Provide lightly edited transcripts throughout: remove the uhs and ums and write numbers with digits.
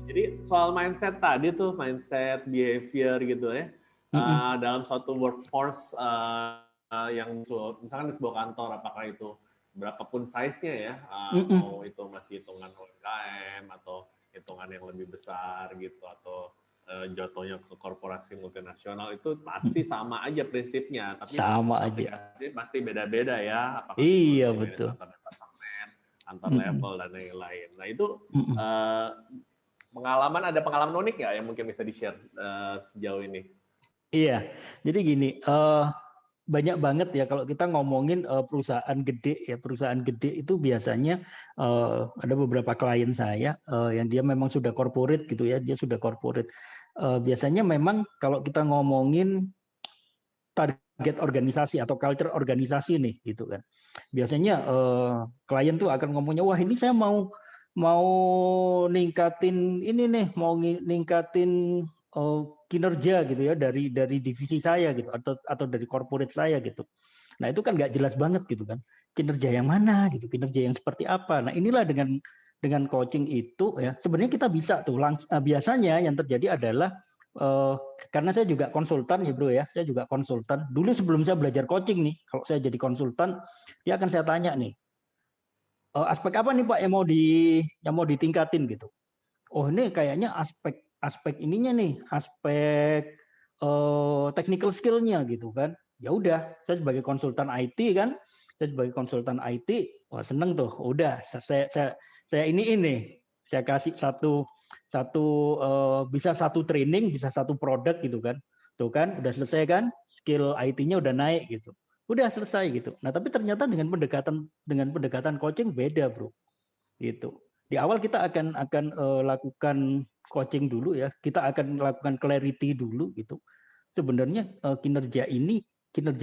Jadi soal mindset tadi tuh, mindset, behavior gitu ya, dalam suatu workforce yang misalkan di sebuah kantor, apakah itu berapapun size-nya ya, mau itu masih hitungan UMKM atau hitungan yang lebih besar gitu, atau jatuhnya ke korporasi multinasional, itu pasti sama aja prinsipnya, tapi sama aja. aplikasi pasti beda-beda ya, apakah itu Iya di manage betul. antar departemen, antar level dan lain-lain. Nah itu ada pengalaman unik nggak yang mungkin bisa di-share sejauh ini? Iya, jadi gini, banyak banget ya kalau kita ngomongin perusahaan gede ya, perusahaan gede itu biasanya ada beberapa klien saya yang dia memang sudah corporate gitu ya, dia sudah corporate. Biasanya memang kalau kita ngomongin target organisasi atau culture organisasi nih gitu kan, biasanya klien tuh akan ngomongnya, wah ini saya mau ningkatin ini nih, mau ningkatin kinerja gitu ya dari divisi saya gitu atau dari corporate saya gitu. Nah itu kan nggak jelas banget gitu kan, kinerja yang mana gitu, kinerja yang seperti apa. Nah inilah dengan coaching itu ya sebenarnya kita bisa tuh biasanya yang terjadi adalah karena saya juga konsultan ya bro ya, saya juga konsultan. Dulu sebelum saya belajar coaching nih, kalau saya jadi konsultan, dia akan saya tanya nih, aspek apa nih Pak yang mau ditingkatin gitu. Oh ini kayaknya aspek ininya nih, aspek technical skill-nya gitu kan. Ya udah, saya sebagai konsultan IT kan, wah seneng tuh. Udah, saya ini, saya kasih bisa satu training, bisa satu produk gitu kan. Tuh kan, udah selesai kan, skill IT-nya udah naik gitu. Udah selesai gitu. Nah, tapi ternyata dengan pendekatan coaching beda, Bro. Gitu. Di awal kita akan lakukan coaching dulu ya. Kita akan lakukan clarity dulu gitu. Sebenarnya kinerja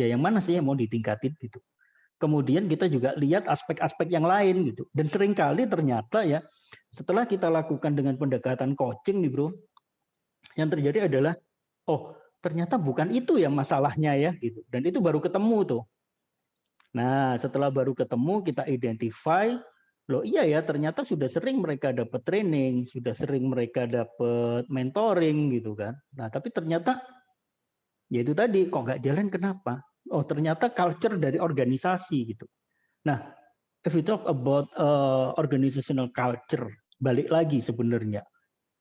yang mana sih yang mau ditingkatin gitu. Kemudian kita juga lihat aspek-aspek yang lain gitu. Dan seringkali ternyata ya setelah kita lakukan dengan pendekatan coaching nih bro, yang terjadi adalah oh ternyata bukan itu yang masalahnya ya gitu. Dan itu baru ketemu tuh. Nah setelah baru ketemu kita identify, loh iya ya ternyata sudah sering mereka dapat training, sudah sering mereka dapat mentoring gitu kan. Nah tapi ternyata ya itu tadi kok nggak jalan kenapa? Oh ternyata culture dari organisasi gitu. Nah if we talk about organizational culture, balik lagi sebenarnya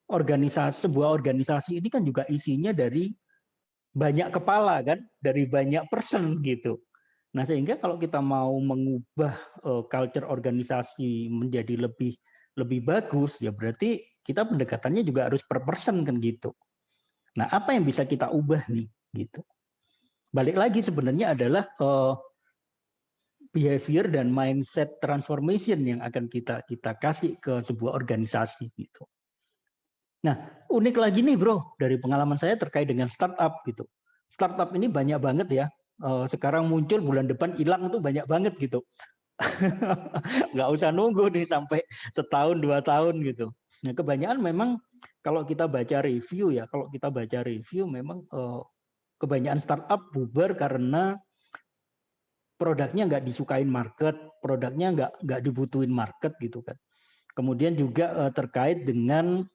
sebuah organisasi ini kan juga isinya dari banyak kepala kan, dari banyak person gitu. Nah sehingga kalau kita mau mengubah culture organisasi menjadi lebih bagus, ya berarti kita pendekatannya juga harus per person kan gitu. Nah apa yang bisa kita ubah nih gitu? Balik lagi sebenarnya adalah behavior dan mindset transformation yang akan kita kasih ke sebuah organisasi gitu. Nah, unik lagi nih bro, dari pengalaman saya terkait dengan startup gitu. Startup ini banyak banget ya. Sekarang muncul, bulan depan hilang itu banyak banget gitu. Nggak usah nunggu nih sampai setahun, 2 tahun gitu. Nah, kebanyakan memang kalau kita baca review ya, memang kebanyakan startup bubar karena produknya nggak disukain market, produknya nggak dibutuhin market gitu kan. Kemudian juga terkait dengan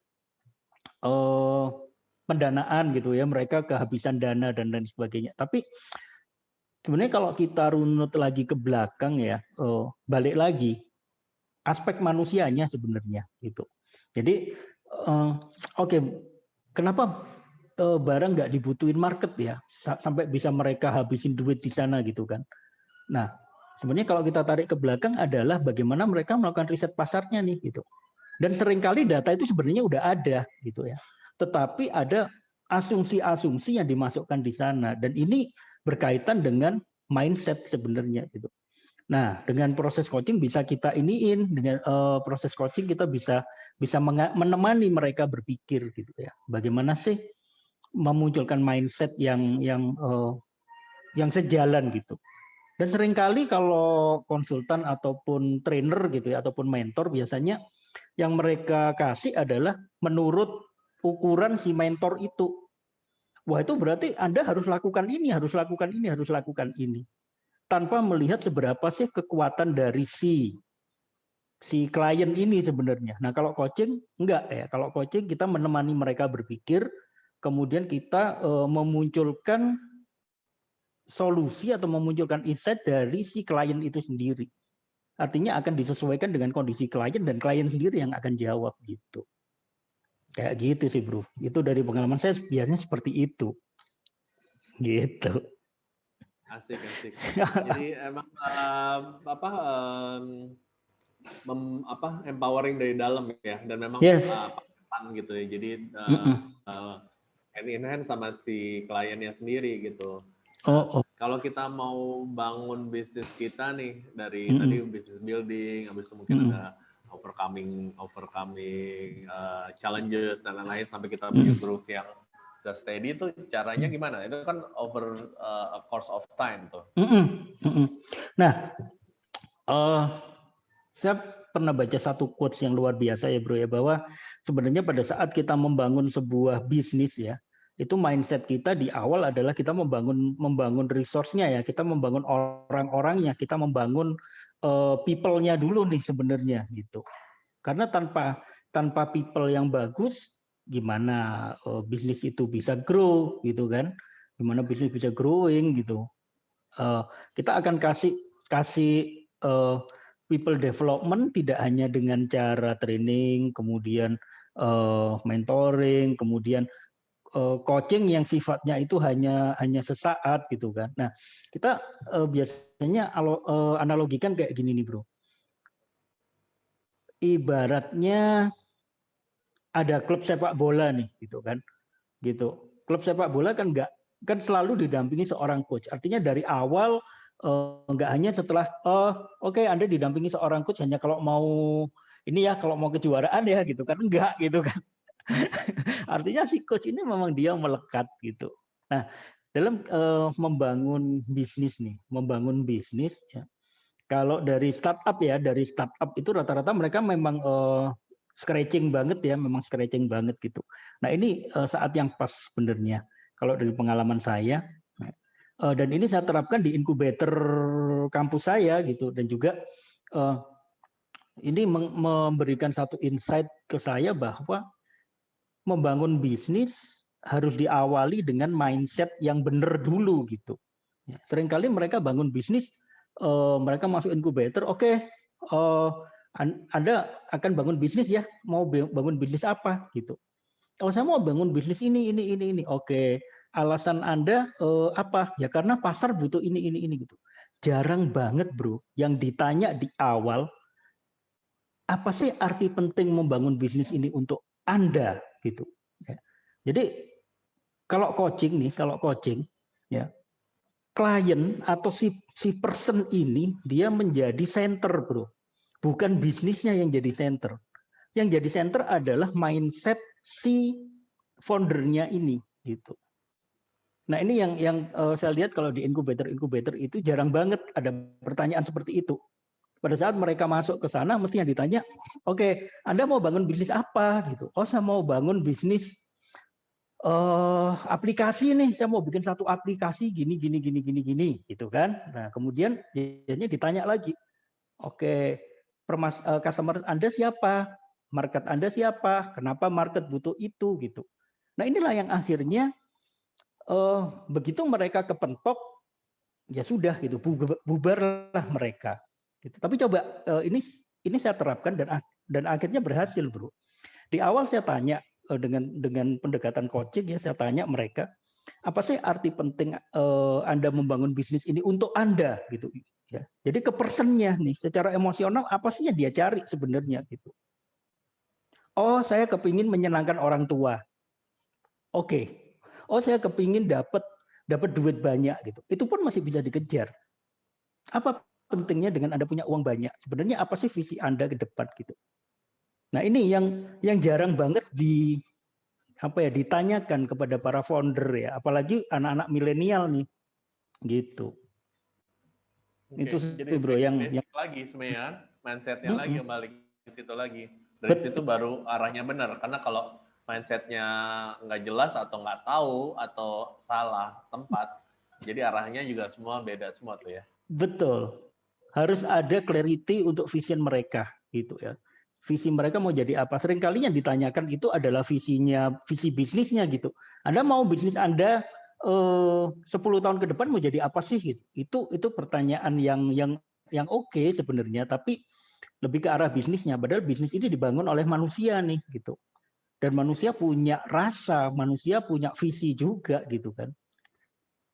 pendanaan gitu ya, mereka kehabisan dana dan lain sebagainya. Tapi sebenarnya kalau kita runut lagi ke belakang ya, balik lagi aspek manusianya sebenarnya gitu. Jadi oke, kenapa barang nggak dibutuhin market ya sampai bisa mereka habisin duit di sana gitu kan. Nah, sebenarnya kalau kita tarik ke belakang adalah bagaimana mereka melakukan riset pasarnya nih gitu. Dan seringkali data itu sebenarnya udah ada gitu ya. Tetapi ada asumsi-asumsi yang dimasukkan di sana dan ini berkaitan dengan mindset sebenarnya gitu. Nah, dengan proses coaching bisa kita dengan proses coaching kita bisa menemani mereka berpikir gitu ya. Bagaimana sih memunculkan mindset yang sejalan gitu. Dan seringkali kalau konsultan ataupun trainer gitu ya ataupun mentor biasanya yang mereka kasih adalah menurut ukuran si mentor itu. Wah itu berarti Anda harus lakukan ini, harus lakukan ini, harus lakukan ini. Tanpa melihat seberapa sih kekuatan dari si si klien ini sebenarnya. Nah, kalau coaching enggak ya. Kalau coaching kita menemani mereka berpikir, kemudian kita memunculkan solusi atau memunculkan insight dari si klien itu sendiri. Artinya akan disesuaikan dengan kondisi klien dan klien sendiri yang akan jawab gitu. Kayak gitu sih, Bro. Itu dari pengalaman saya biasanya seperti itu. Gitu. Asik. Jadi emang empowering dari dalam ya, dan memang Yes. paketan gitu ya. Jadi hand in hand sama si kliennya sendiri gitu. Nah, kalau kita mau bangun bisnis kita nih dari tadi business building, habis itu mungkin ada overcoming challenges dan lain-lain sampai kita punya growth yang steady, itu caranya gimana? Itu kan over a course of time tuh. Nah, saya pernah baca satu quotes yang luar biasa ya, Bro ya, bahwa sebenarnya pada saat kita membangun sebuah bisnis ya, itu mindset kita di awal adalah kita membangun resource-nya ya, kita membangun orang-orangnya, kita membangun people-nya dulu nih sebenarnya gitu. Karena tanpa people yang bagus, gimana bisnis itu bisa grow gitu kan? Gimana bisnis bisa growing gitu? Kita akan kasih people development tidak hanya dengan cara training, kemudian mentoring, kemudian coaching yang sifatnya itu hanya sesaat gitu kan. Nah, kita biasanya analogikan kayak gini nih, Bro. Ibaratnya ada klub sepak bola nih gitu kan. Gitu. Klub sepak bola kan selalu didampingi seorang coach. Artinya dari awal nggak hanya setelah oke, Anda didampingi seorang coach hanya kalau mau kejuaraan ya gitu kan, enggak gitu kan. Artinya si coach ini memang dia melekat gitu. Nah, dalam membangun bisnis ya. Kalau dari startup itu rata-rata mereka memang scratching banget gitu. Nah, ini saat yang pas sebenarnya kalau dari pengalaman saya. Dan ini saya terapkan di inkubator kampus saya gitu, dan juga ini memberikan satu insight ke saya bahwa membangun bisnis harus diawali dengan mindset yang benar dulu gitu. Ya, seringkali mereka bangun bisnis, mereka masuk inkubator, oke, Anda akan bangun bisnis ya, mau bangun bisnis apa gitu. Oh, saya mau bangun bisnis ini. Oke, alasan Anda apa? Ya karena pasar butuh ini gitu. Jarang banget, Bro, yang ditanya di awal, apa sih arti penting membangun bisnis ini untuk Anda gitu. Ya. Jadi kalau coaching ya, klien atau si person ini dia menjadi center, Bro. Bukan bisnisnya yang jadi center. Yang jadi center adalah mindset si foundernya ini gitu. Nah, ini yang saya lihat kalau di inkubator itu jarang banget ada pertanyaan seperti itu. Pada saat mereka masuk ke sana, mesti yang ditanya, oke, Anda mau bangun bisnis apa gitu? Oh, saya mau bangun bisnis aplikasi nih, saya mau bikin satu aplikasi gini gitu kan. Nah, kemudian biasanya ditanya lagi, oke, customer Anda siapa? Market Anda siapa? Kenapa market butuh itu gitu. Nah, inilah yang akhirnya begitu mereka kepentok, ya sudah gitu, bubarlah mereka. Gitu. Tapi coba ini saya terapkan dan akhirnya berhasil, Bro. Di awal saya tanya dengan pendekatan coaching ya, saya tanya mereka, apa sih arti penting Anda membangun bisnis ini untuk Anda gitu ya. Jadi ke personnya nih, secara emosional apa sih yang dia cari sebenarnya gitu. Oh, saya kepingin menyenangkan orang tua. Oke. Oh, saya kepingin dapat duit banyak gitu. Itu pun masih bisa dikejar. Apa pentingnya dengan Anda punya uang banyak? Sebenarnya apa sih visi Anda ke depan gitu? Nah, ini yang jarang banget ditanyakan kepada para founder ya, apalagi anak-anak milenial nih. Gitu. Oke, Itu jadi sih, Bro, yang lagi sebenarnya mindsetnya lagi balik ke situ lagi. Dari situ baru arahnya benar, karena kalau mindsetnya nggak jelas atau nggak tahu atau salah tempat, jadi arahnya juga semua beda semua tuh ya. Betul. Harus ada clarity untuk vision mereka gitu ya. Visi mereka mau jadi apa? Seringkali yang ditanyakan itu adalah visi bisnisnya gitu. Anda mau bisnis Anda 10 tahun ke depan mau jadi apa sih gitu. Itu pertanyaan yang oke sebenarnya, tapi lebih ke arah bisnisnya. Padahal bisnis ini dibangun oleh manusia nih gitu. Dan manusia punya rasa, manusia punya visi juga gitu kan.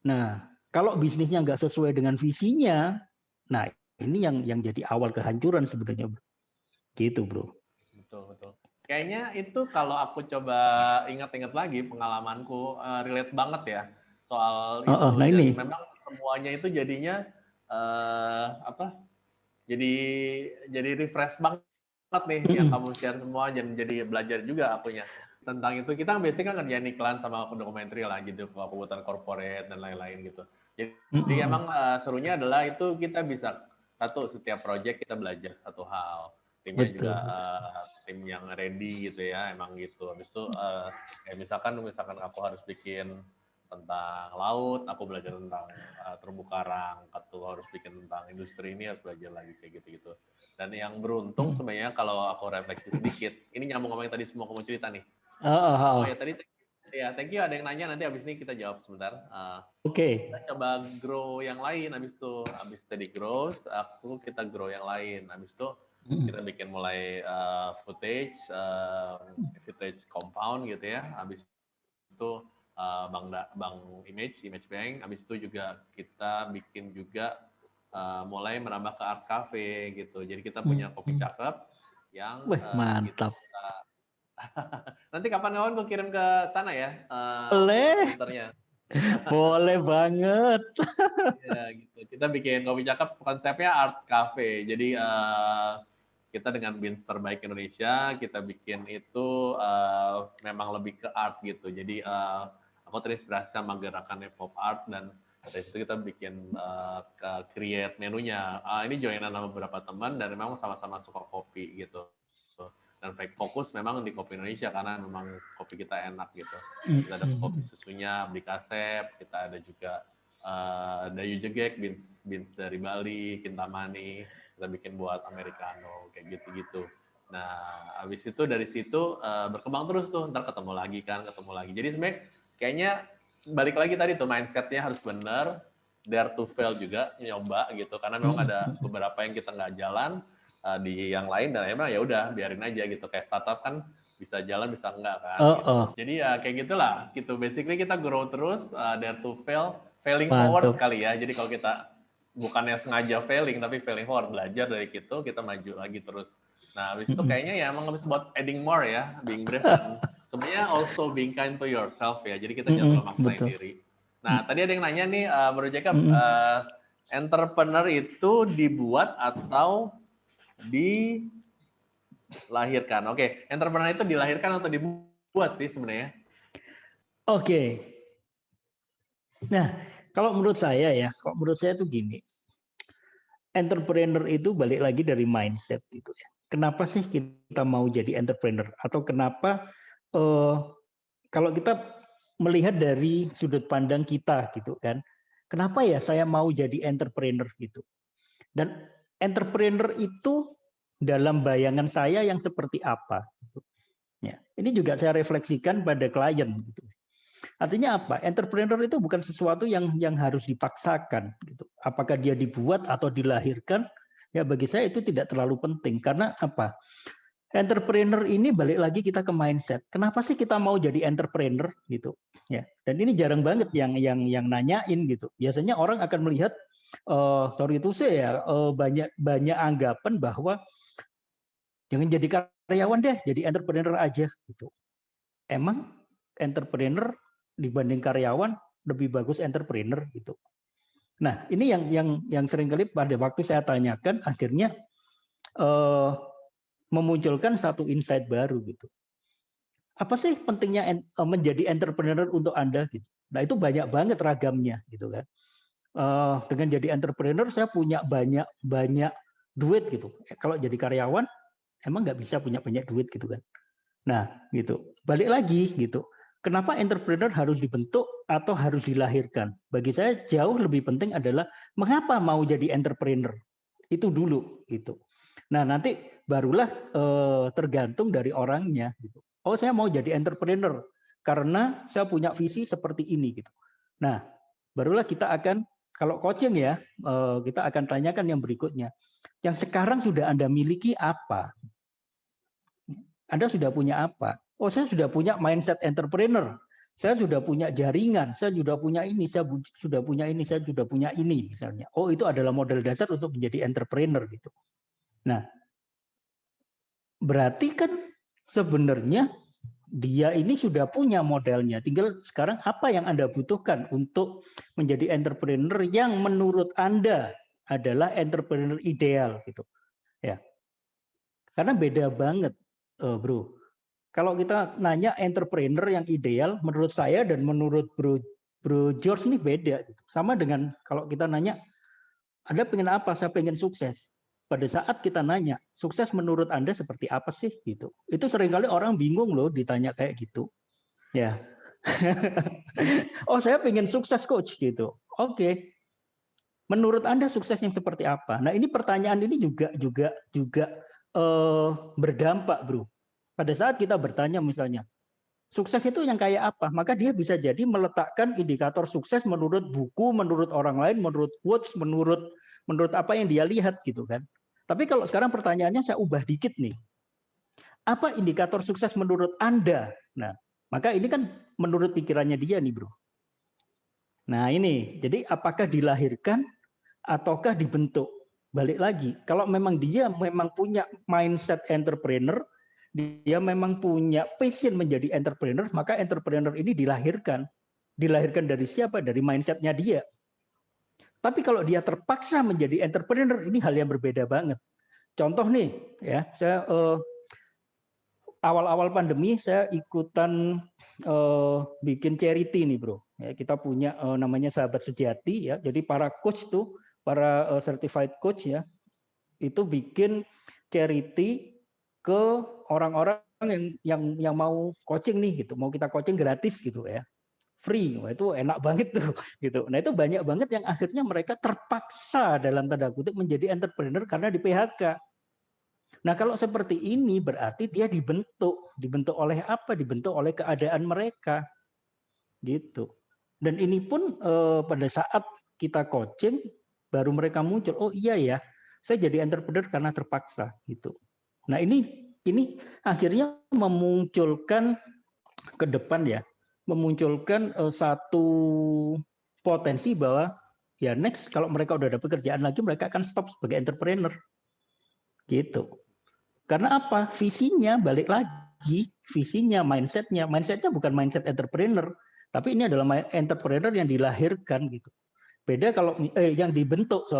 Nah, kalau bisnisnya nggak sesuai dengan visinya, nah ini yang jadi awal kehancuran sebenarnya, bro. Gitu, bro. Betul. Kayaknya itu kalau aku coba ingat-ingat lagi pengalamanku, relate banget ya soal itu. Nah Dan ini. memang semuanya itu jadinya jadi refresh banget nih yang kamu share semua, dan jadi belajar juga akunya tentang itu. Kita biasanya kan ngerjain iklan sama dokumenter lah gitu, kebutuhan corporate dan lain-lain gitu. Jadi emang serunya adalah itu kita bisa setiap project kita belajar satu hal, timnya juga tim yang ready gitu ya, emang gitu. Habis itu kayak misalkan aku harus bikin tentang laut, aku belajar tentang terumbu karang, atau harus bikin tentang industri ini, harus belajar lagi kayak gitu-gitu. Dan yang beruntung sebenarnya kalau aku refleksi sedikit, ini nyambung sama yang tadi semua kamu cerita nih. Oh ya tadi ya thank you, ada yang nanya, nanti abis ini kita jawab sebentar. Oke. Kita coba grow yang lain abis tadi growth, kita grow yang lain. Abis itu kita bikin mulai footage compound gitu ya. Abis itu bank image bank. Abis itu juga kita bikin juga mulai merambah ke art cafe gitu. Jadi kita punya kopi cakep yang mantap. Nanti kapan-kapan gue kirim ke sana ya. Boleh. Posternya. Boleh banget. Ya gitu. Kita bikin kopi cakep, konsepnya art cafe. Jadi kita dengan beans terbaik Indonesia, kita bikin itu memang lebih ke art gitu. Jadi aku terinspirasi sama gerakan pop art, dan dari situ kita bikin create menunya. Ini joinan sama beberapa teman dan memang sama-sama suka kopi gitu. Dan fokus memang di kopi Indonesia karena memang kopi kita enak gitu. Kita ada kopi susunya, beli kasep, kita ada juga Dayu Jegek, beans dari Bali, Kintamani, kita bikin buat Americano, kayak gitu-gitu. Nah, habis itu dari situ berkembang terus tuh, ntar ketemu lagi. Jadi sebenarnya kayaknya balik lagi tadi tuh, mindsetnya harus bener, dare to fail juga, nyoba gitu, karena memang ada beberapa yang kita nggak jalan di yang lain, dan emang ya udah biarin aja gitu. Kayak startup kan bisa jalan bisa enggak kan gitu. Jadi ya kayak gitulah gitu, basically kita grow terus, dare to fail, failing forward kali ya. Jadi kalau kita bukannya sengaja failing tapi failing forward, belajar dari itu, kita maju lagi terus. Nah habis itu kayaknya ya emang habis about adding more ya, being brave, dan sebenarnya also being kind to yourself ya. Jadi kita jangan terlalu maksain diri. Nah tadi ada yang nanya nih, menurut Jacob, entrepreneur itu dibuat atau dilahirkan? Oke, entrepreneur itu dilahirkan atau dibuat sih sebenarnya? Oke. Nah, kalau menurut saya tuh gini. Entrepreneur itu balik lagi dari mindset itu ya. Kenapa sih kita mau jadi entrepreneur? Atau kenapa kalau kita melihat dari sudut pandang kita gitu kan. Kenapa ya saya mau jadi entrepreneur gitu? Dan entrepreneur itu dalam bayangan saya yang seperti apa? Ya, ini juga saya refleksikan pada klien gitu. Artinya apa? Entrepreneur itu bukan sesuatu yang harus dipaksakan gitu. Apakah dia dibuat atau dilahirkan? Ya bagi saya itu tidak terlalu penting, karena apa? Entrepreneur ini balik lagi kita ke mindset. Kenapa sih kita mau jadi entrepreneur gitu? Ya. Dan ini jarang banget yang nanyain gitu. Biasanya orang akan melihat sorry itu sih ya banyak anggapan bahwa jangan jadi karyawan deh, jadi entrepreneur aja gitu. Emang entrepreneur dibanding karyawan lebih bagus entrepreneur gitu. Nah, ini yang seringkali pada waktu saya tanyakan akhirnya memunculkan satu insight baru gitu. Apa sih pentingnya menjadi entrepreneur untuk Anda gitu? Nah, itu banyak banget ragamnya gitu kan. Dengan jadi entrepreneur saya punya banyak duit gitu. Kalau jadi karyawan emang nggak bisa punya banyak duit gitu kan. Nah, gitu. Balik lagi gitu. Kenapa entrepreneur harus dibentuk atau harus dilahirkan? Bagi saya jauh lebih penting adalah mengapa mau jadi entrepreneur. Itu dulu gitu. Nah, nanti barulah tergantung dari orangnya gitu. Oh, saya mau jadi entrepreneur karena saya punya visi seperti ini gitu. Nah, barulah kita akan kalau coaching ya, kita akan tanyakan yang berikutnya. Yang sekarang sudah Anda miliki apa? Anda sudah punya apa? Oh, saya sudah punya mindset entrepreneur. Saya sudah punya jaringan, saya sudah punya ini, saya sudah punya ini, saya sudah punya ini misalnya. Oh, itu adalah modal dasar untuk menjadi entrepreneur gitu. Nah, berarti kan sebenarnya dia ini sudah punya modelnya. Tinggal sekarang apa yang Anda butuhkan untuk menjadi entrepreneur yang menurut Anda adalah entrepreneur ideal gitu. Ya. Karena beda banget, Bro. Kalau kita nanya entrepreneur yang ideal, menurut saya dan menurut Bro George ini beda. Gitu. Sama dengan kalau kita nanya, Anda pengen apa? Saya pengen sukses. Pada saat kita nanya, sukses menurut Anda seperti apa sih? Gitu. Itu seringkali orang bingung loh ditanya kayak gitu. Ya. Oh, saya pengen sukses coach gitu. Oke. Menurut Anda sukses yang seperti apa? Nah, ini pertanyaan ini juga berdampak, Bro. Pada saat kita bertanya misalnya, sukses itu yang kayak apa? Maka dia bisa jadi meletakkan indikator sukses menurut buku, menurut orang lain, menurut quotes, menurut apa yang dia lihat gitu kan. Tapi kalau sekarang pertanyaannya saya ubah dikit nih. Apa indikator sukses menurut Anda? Nah, maka ini kan menurut pikirannya dia nih, Bro. Nah, ini. Jadi apakah dilahirkan ataukah dibentuk? Balik lagi, kalau memang dia memang punya mindset entrepreneur, dia memang punya passion menjadi entrepreneur, maka entrepreneur ini dilahirkan. Dilahirkan dari siapa? Dari mindsetnya dia. Tapi kalau dia terpaksa menjadi entrepreneur, ini hal yang berbeda banget. Contoh nih, ya, saya awal-awal pandemi saya ikutan bikin charity nih, Bro. Ya, kita punya namanya Sahabat Sejati ya. Jadi para coach tuh, para certified coach ya, itu bikin charity ke orang-orang yang mau coaching nih gitu, mau kita coaching gratis gitu ya, free. Wah, itu enak banget tuh gitu. Nah, itu banyak banget yang akhirnya mereka terpaksa dalam tanda kutip menjadi entrepreneur karena di PHK. Nah, kalau seperti ini berarti dia dibentuk oleh apa? Dibentuk oleh keadaan mereka gitu. Dan ini pun pada saat kita coaching baru mereka muncul, oh iya ya, saya jadi entrepreneur karena terpaksa gitu. Nah, ini akhirnya memunculkan ke depan ya, memunculkan satu potensi bahwa ya next kalau mereka udah ada pekerjaan lagi mereka akan stop sebagai entrepreneur gitu. Karena apa? Visinya balik lagi, visinya, mindsetnya bukan mindset entrepreneur, tapi ini adalah entrepreneur yang dilahirkan gitu. Beda kalau yang dibentuk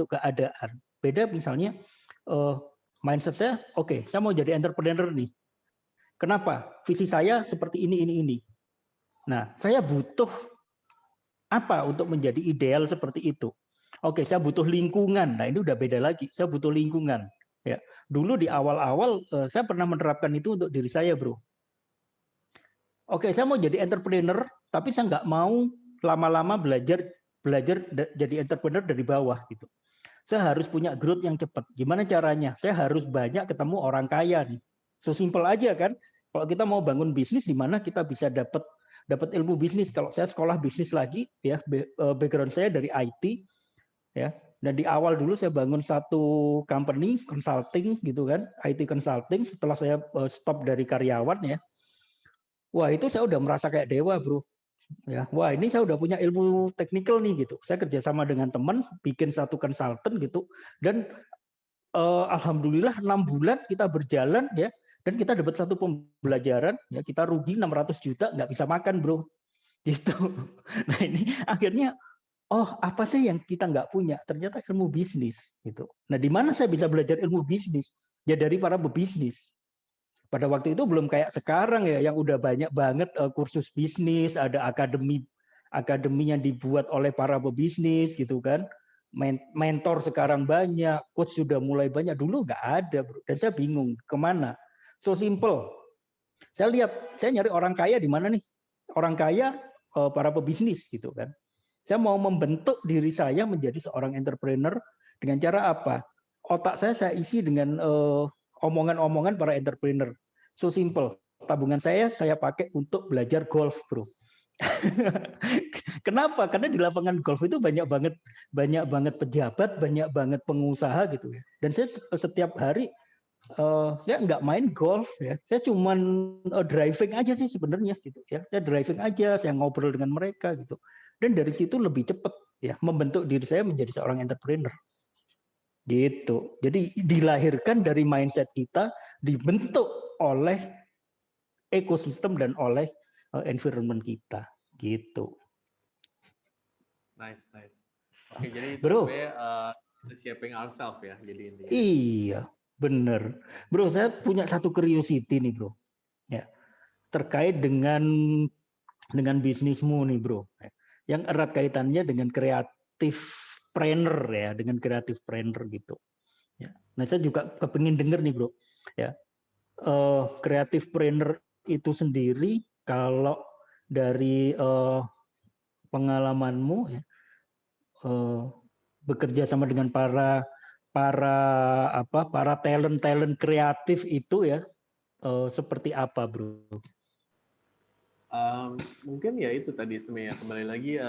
keadaan. Beda misalnya mindset saya, oke, saya mau jadi entrepreneur nih. Kenapa? Visi saya seperti ini. Nah, saya butuh apa untuk menjadi ideal seperti itu? Oke, saya butuh lingkungan. Nah, ini udah beda lagi. Saya butuh lingkungan. Ya, dulu di awal-awal saya pernah menerapkan itu untuk diri saya, Bro. Oke, saya mau jadi entrepreneur, tapi saya nggak mau lama-lama belajar jadi entrepreneur dari bawah gitu. Saya harus punya growth yang cepat. Gimana caranya? Saya harus banyak ketemu orang kaya nih. So simple aja kan. Kalau kita mau bangun bisnis, di mana kita bisa dapat ilmu bisnis. Kalau saya sekolah bisnis lagi, ya background saya dari IT, ya. Dan di awal dulu saya bangun satu company consulting gitu kan, IT consulting. Setelah saya stop dari karyawan ya, wah itu saya udah merasa kayak dewa, Bro. Ya, wah ini saya udah punya ilmu teknikal nih gitu. Saya kerjasama dengan teman bikin satu konsultan gitu, dan alhamdulillah 6 bulan kita berjalan ya, dan kita dapat satu pembelajaran ya, kita rugi 600 juta nggak bisa makan, Bro. Gitu. Nah ini akhirnya oh apa sih yang kita nggak punya? Ternyata ilmu bisnis gitu. Nah di mana saya bisa belajar ilmu bisnis? Ya dari para pebisnis. Pada waktu itu belum kayak sekarang ya, yang udah banyak banget kursus bisnis, ada akademi yang dibuat oleh para pebisnis gitu kan. Mentor sekarang banyak, coach sudah mulai banyak. Dulu nggak ada, Bro. Dan saya bingung kemana. So simple. Saya nyari orang kaya di mana nih? Orang kaya para pebisnis gitu kan. Saya mau membentuk diri saya menjadi seorang entrepreneur dengan cara apa? otak saya isi dengan omongan-omongan para entrepreneur. So simple. Tabungan saya pakai untuk belajar golf, bro. Kenapa? Karena di lapangan golf itu banyak banget pejabat, banyak banget pengusaha gitu ya. Dan saya setiap hari saya nggak main golf ya. Saya cuman driving aja sih sebenarnya gitu ya. Saya driving aja, saya ngobrol dengan mereka gitu. Dan dari situ lebih cepat ya membentuk diri saya menjadi seorang entrepreneur. Gitu. Jadi dilahirkan dari mindset kita, dibentuk oleh ekosistem dan oleh environment kita. Gitu. Nice. Oke, jadi itu Bro, sebenarnya shaping ourselves ya, jadi intinya. iya, bener. Bro, saya punya satu curiosity nih, bro. Ya, terkait dengan bisnismu nih, bro. Yang erat kaitannya dengan kreatif-planner ya, dengan kreatif-planner gitu. Ya. Nah, saya juga kepingin denger nih, bro. Ya, kreatif-planner itu sendiri kalau dari pengalamanmu ya, bekerja sama dengan para talent kreatif itu ya seperti apa, bro? Mungkin ya itu tadi sebenarnya kembali lagi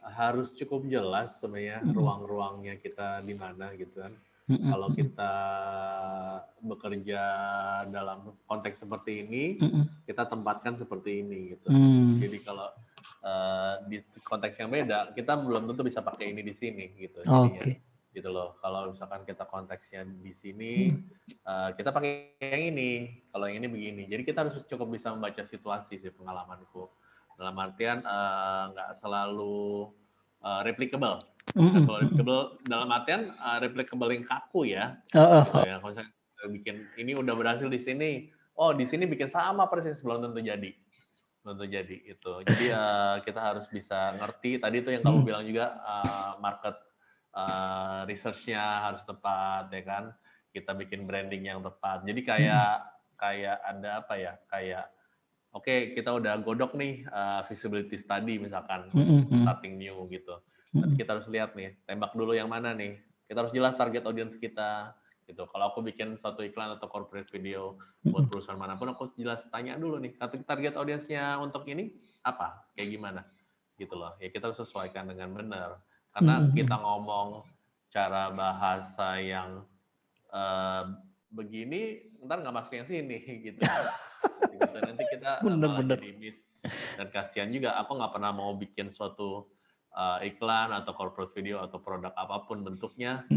harus cukup jelas sebenarnya ruang-ruangnya kita di mana gitu kan. Kalau kita bekerja dalam konteks seperti ini, kita tempatkan seperti ini gitu. Jadi kalau di konteks yang beda, kita belum tentu bisa pakai ini di sini gitu. Jadinya gitu loh. Kalau misalkan kita konteksnya di sini, kita pakai yang ini. Kalau yang ini begini. Jadi kita harus cukup bisa membaca situasi sih pengalamanku. Dalam artian nggak selalu replicable. Kalau replicable dalam artian replicable yang kaku ya. Gitu ya. Kalau misalnya bikin ini udah berhasil di sini, oh di sini bikin sama persis, belum tentu jadi. Belum tentu jadi itu. Jadi kita harus bisa ngerti tadi itu yang kamu bilang juga market research-nya harus tepat ya kan. Kita bikin branding yang tepat. Jadi kayak ada apa ya? Kayak oke, kita udah godok nih visibility study misalkan untuk starting new gitu. Tapi kita harus lihat nih, tembak dulu yang mana nih. Kita harus jelas target audience kita gitu. Kalau aku bikin suatu iklan atau corporate video buat perusahaan manapun, aku jelas tanya dulu nih, target audience-nya untuk ini apa? Kayak gimana? Gitu loh. Ya kita harus sesuaikan dengan benar. Karena kita ngomong cara bahasa yang begini, ntar nggak masuk yang sini gitu. Nanti kita malah jadi miss, dan kasihan juga aku nggak pernah mau bikin suatu iklan atau corporate video atau produk apapun bentuknya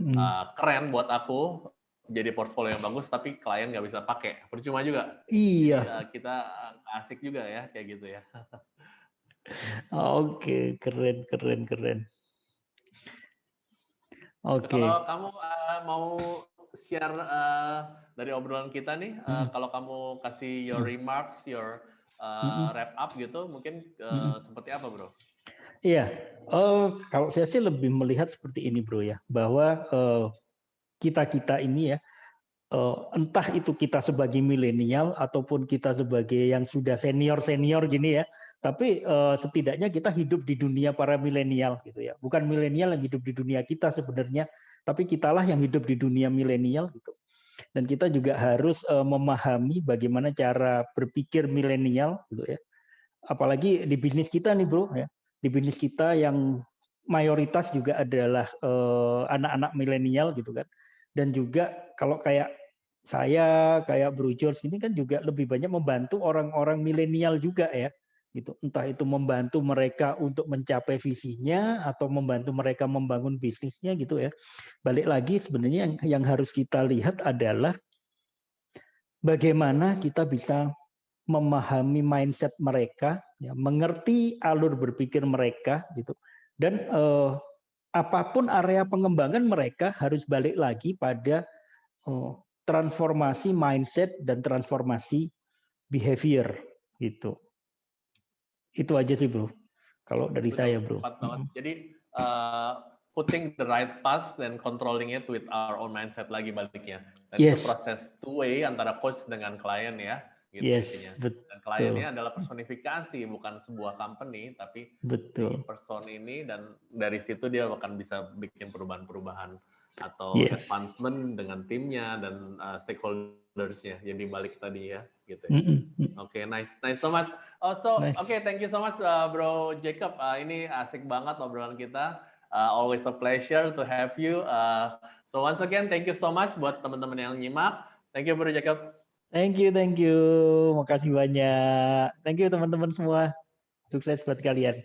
keren buat aku jadi portfolio yang bagus tapi klien nggak bisa pakai, percuma juga. Iya. Jadi kita asik juga ya kayak gitu ya. Oke, keren. Oke. Kalau kamu mau share dari obrolan kita nih, kalau kamu kasih your remarks, your wrap up gitu, mungkin seperti apa, bro? Iya, kalau saya sih lebih melihat seperti ini, bro ya, bahwa kita ini ya, entah itu kita sebagai milenial ataupun kita sebagai yang sudah senior gini ya, tapi setidaknya kita hidup di dunia para milenial gitu ya, bukan milenial yang hidup di dunia kita sebenarnya, tapi kitalah yang hidup di dunia milenial gitu. Dan kita juga harus memahami bagaimana cara berpikir milenial gitu ya. Apalagi di bisnis kita nih, bro ya. Di bisnis kita yang mayoritas juga adalah anak-anak milenial gitu kan. Dan juga kalau kayak saya, kayak Bro George ini kan juga lebih banyak membantu orang-orang milenial juga ya. Gitu. Entah itu membantu mereka untuk mencapai visinya atau membantu mereka membangun bisnisnya gitu ya. Balik lagi sebenarnya yang harus kita lihat adalah bagaimana kita bisa memahami mindset mereka, ya, mengerti alur berpikir mereka, gitu. Dan apapun area pengembangan mereka harus balik lagi pada transformasi mindset dan transformasi behavior, gitu. Itu aja sih, bro. Kalau dari saya, bro. Jadi putting the right path dan controlling it with our own mindset lagi baliknya. Dan itu proses two way antara coach dengan klien ya. Gitu intinya. Dan kliennya adalah personifikasi, bukan sebuah company, tapi si person ini, dan dari situ dia akan bisa bikin perubahan-perubahan atau advancement dengan timnya dan stakeholders-nya yang dibalik tadi ya, gitu ya. Oke, nice so much. Thank you so much, Bro Jacob. Ini asik banget obrolan kita. Always a pleasure to have you. So once again, thank you so much buat teman-teman yang nyimak. Thank you, Bro Jacob. Thank you. Makasih banyak. Thank you teman-teman semua. Sukses buat kalian.